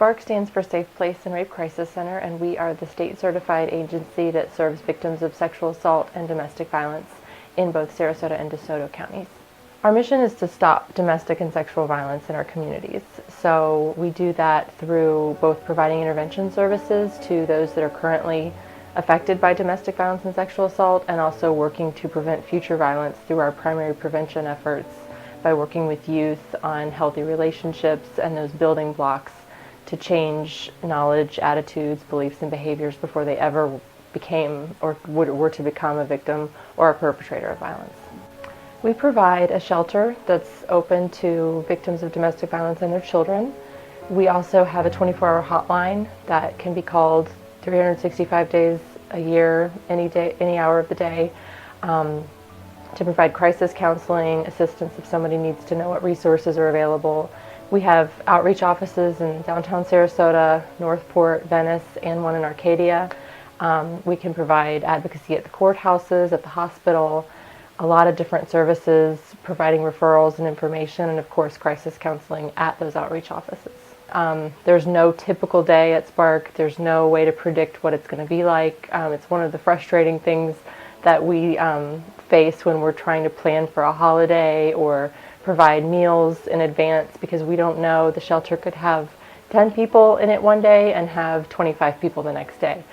SPARCC stands for Safe Place and Rape Crisis Center, and we are the state-certified agency that serves victims of sexual assault and domestic violence in both Sarasota and DeSoto counties. Our mission is to stop domestic and sexual violence in our communities. So we do that through both providing intervention services to those that are currently affected by domestic violence and sexual assault, and also working to prevent future violence through our primary prevention efforts by working with youth on healthy relationships and those building blocks to change knowledge, attitudes, beliefs, and behaviors before they ever became or were to become a victim or a perpetrator of violence. We provide a shelter that's open to victims of domestic violence and their children. We also have a 24-hour hotline that can be called 365 days a year, any day, any hour of the day, to provide crisis counseling, assistance if somebody needs to know what resources are available. We have outreach offices in downtown Sarasota, Northport, Venice, and one in Arcadia. We can provide advocacy at the courthouses, at the hospital, a lot of different services, providing referrals and information, and of course crisis counseling at those outreach offices. There's no typical day at SPARCC. There's no way to predict what it's going to be like. It's one of the frustrating things that we face when we're trying to plan for a holiday or provide meals in advance, because we don't know. The shelter could have 10 people in it one day and have 25 people the next day.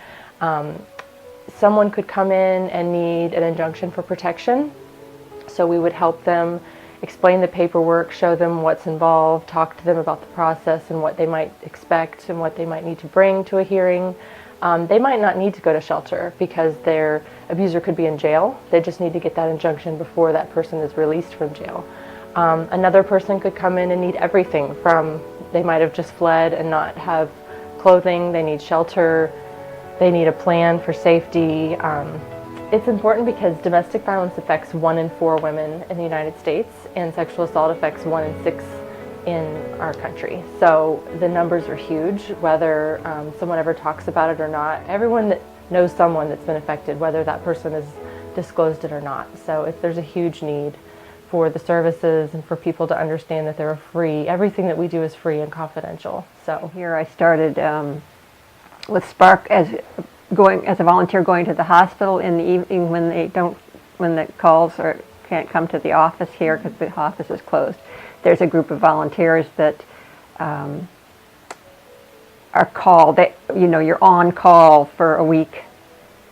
Someone could come in and need an injunction for protection, so we would help them explain the paperwork, show them what's involved, talk to them about the process and what they might expect and what they might need to bring to a hearing. They might not need to go to shelter because their abuser could be in jail. They just need to get that injunction before that person is released from jail. Another person could come in and need everything from, they might have just fled and not have clothing, they need shelter, they need a plan for safety. It's important because domestic violence affects 1 in 4 women in the United States, and sexual assault affects 1 in 6 in our country. So the numbers are huge, whether someone ever talks about it or not. Everyone that knows someone that's been affected, whether that person has disclosed it or not. So there's a huge need for the services and for people to understand that they're free. Everything that we do is free and confidential. So here I started with SPARCC as a volunteer, going to the hospital in the evening when the calls or can't come to the office here because the office is closed. There's a group of volunteers that are called. You're on call for a week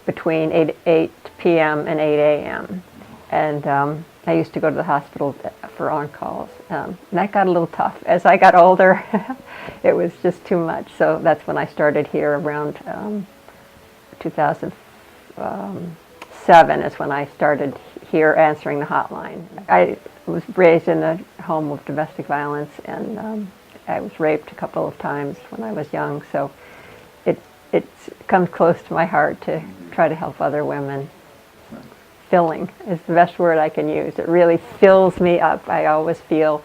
between 8 p.m. and 8 a.m. And I used to go to the hospital for on-calls. And that got a little tough. As I got older, it was just too much. So that's when I started here around 2007 is when I started here answering the hotline. I was raised in a home of domestic violence, and I was raped a couple of times when I was young. So it comes close to my heart to try to help other women. Filling is the best word I can use. It really fills me up. I always feel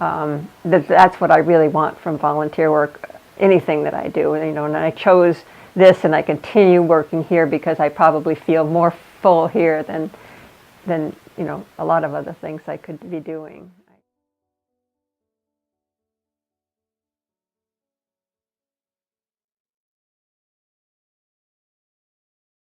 that's what I really want from volunteer work, anything that I do. And I chose this, and I continue working here because I probably feel more full here than a lot of other things I could be doing.